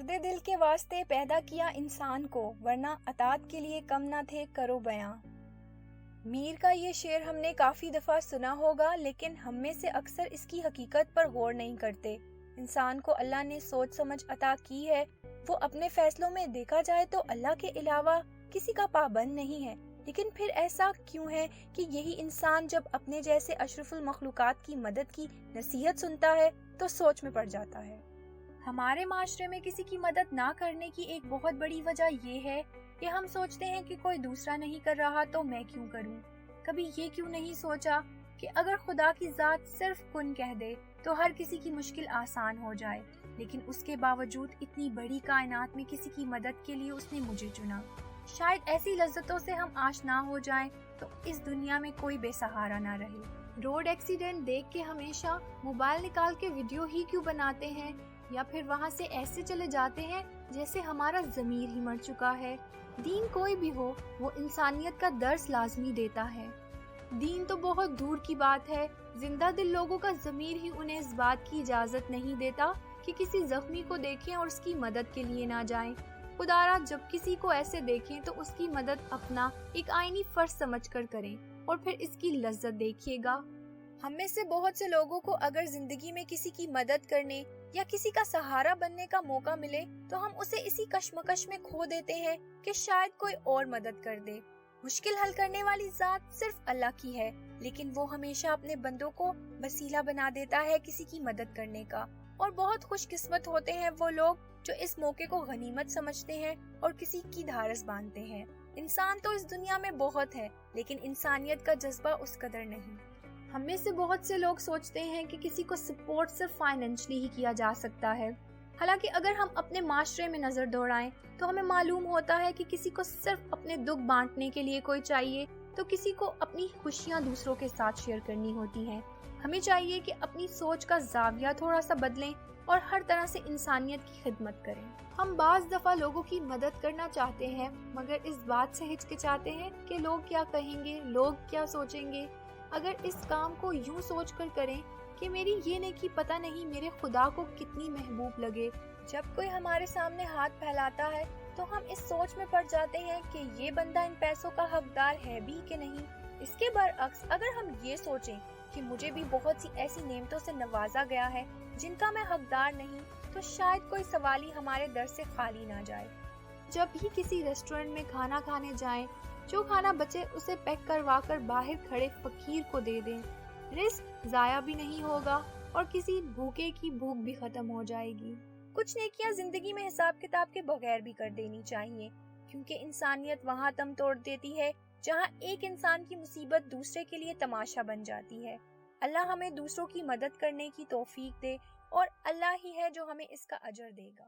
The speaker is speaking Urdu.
درد دل کے واسطے پیدا کیا انسان کو، ورنہ اطاعت کے لیے کم نہ تھے کرو بیاں۔ میر کا یہ شعر ہم نے کافی دفعہ سنا ہوگا، لیکن ہم میں سے اکثر اس کی حقیقت پر غور نہیں کرتے۔ انسان کو اللہ نے سوچ سمجھ عطا کی ہے، وہ اپنے فیصلوں میں دیکھا جائے تو اللہ کے علاوہ کسی کا پابند نہیں ہے، لیکن پھر ایسا کیوں ہے کہ یہی انسان جب اپنے جیسے اشرف المخلوقات کی مدد کی نصیحت سنتا ہے تو سوچ میں پڑ جاتا ہے۔ ہمارے معاشرے میں کسی کی مدد نہ کرنے کی ایک بہت بڑی وجہ یہ ہے کہ ہم سوچتے ہیں کہ کوئی دوسرا نہیں کر رہا تو میں کیوں کروں۔ کبھی یہ کیوں نہیں سوچا کہ اگر خدا کی ذات صرف کن کہہ دے تو ہر کسی کی مشکل آسان ہو جائے، لیکن اس کے باوجود اتنی بڑی کائنات میں کسی کی مدد کے لیے اس نے مجھے چنا۔ شاید ایسی لذتوں سے ہم آشنا ہو جائیں تو اس دنیا میں کوئی بے سہارا نہ رہے۔ روڈ ایکسیڈنٹ دیکھ کے ہمیشہ موبائل نکال کے ویڈیو ہی کیوں بناتے ہیں، یا پھر وہاں سے ایسے چلے جاتے ہیں جیسے ہمارا ضمیر ہی مر چکا ہے۔ دین کوئی بھی ہو، وہ انسانیت کا درس لازمی دیتا ہے۔ دین تو بہت دور کی بات ہے، زندہ دل لوگوں کا ضمیر ہی انہیں اس بات کی اجازت نہیں دیتا کہ کسی زخمی کو دیکھیں اور اس کی مدد کے لیے نہ جائیں۔ خدا را جب کسی کو ایسے دیکھیں تو اس کی مدد اپنا ایک آئینی فرض سمجھ کر کریں اور پھر اس کی لذت دیکھیے گا۔ ہم میں سے بہت سے لوگوں کو اگر زندگی میں کسی کی مدد کرنے یا کسی کا سہارا بننے کا موقع ملے تو ہم اسے اسی کشمکش میں کھو دیتے ہیں کہ شاید کوئی اور مدد کر دے۔ مشکل حل کرنے والی ذات صرف اللہ کی ہے، لیکن وہ ہمیشہ اپنے بندوں کو وسیلہ بنا دیتا ہے کسی کی مدد کرنے کا، اور بہت خوش قسمت ہوتے ہیں وہ لوگ جو اس موقع کو غنیمت سمجھتے ہیں اور کسی کی دھارس باندھتے ہیں۔ انسان تو اس دنیا میں بہت ہے، لیکن انسانیت کا جذبہ اس قدر نہیں۔ ہم میں سے بہت سے لوگ سوچتے ہیں کہ کسی کو سپورٹ صرف فائنینشلی ہی کیا جا سکتا ہے، حالانکہ اگر ہم اپنے معاشرے میں نظر دوڑائیں تو ہمیں معلوم ہوتا ہے کہ کسی کو صرف اپنے دکھ بانٹنے کے لیے کوئی چاہیے تو کسی کو اپنی خوشیاں دوسروں کے ساتھ شیئر کرنی ہوتی ہیں۔ ہمیں چاہیے کہ اپنی سوچ کا زاویہ تھوڑا سا بدلیں اور ہر طرح سے انسانیت کی خدمت کریں۔ ہم بعض دفعہ لوگوں کی مدد کرنا چاہتے ہیں مگر اس بات سے ہچکچاتے ہیں کہ لوگ کیا کہیں گے، لوگ کیا سوچیں گے۔ اگر اس کام کو یوں سوچ کر کریں کہ میری یہ نیکی پتہ نہیں میرے خدا کو کتنی محبوب لگے، جب کوئی ہمارے سامنے ہاتھ پھیلاتا ہے تو ہم اس سوچ میں پڑ جاتے ہیں کہ یہ بندہ ان پیسوں کا حقدار ہے بھی کہ نہیں۔ اس کے برعکس اگر ہم یہ سوچیں کہ مجھے بھی بہت سی ایسی نعمتوں سے نوازا گیا ہے جن کا میں حقدار نہیں، تو شاید کوئی سوالی ہمارے در سے خالی نہ جائے۔ جب بھی کسی ریسٹورنٹ میں کھانا کھانے جائیں، جو کھانا بچے اسے پیک کروا کر باہر کھڑے فقیر کو دے دیں، رزق ضائع بھی نہیں ہوگا اور کسی بھوکے کی بھوک بھی ختم ہو جائے گی۔ کچھ نیکیاں زندگی میں حساب کتاب کے بغیر بھی کر دینی چاہیے، کیونکہ انسانیت وہاں تم توڑ دیتی ہے جہاں ایک انسان کی مصیبت دوسرے کے لیے تماشا بن جاتی ہے۔ اللہ ہمیں دوسروں کی مدد کرنے کی توفیق دے، اور اللہ ہی ہے جو ہمیں اس کا اجر دے گا۔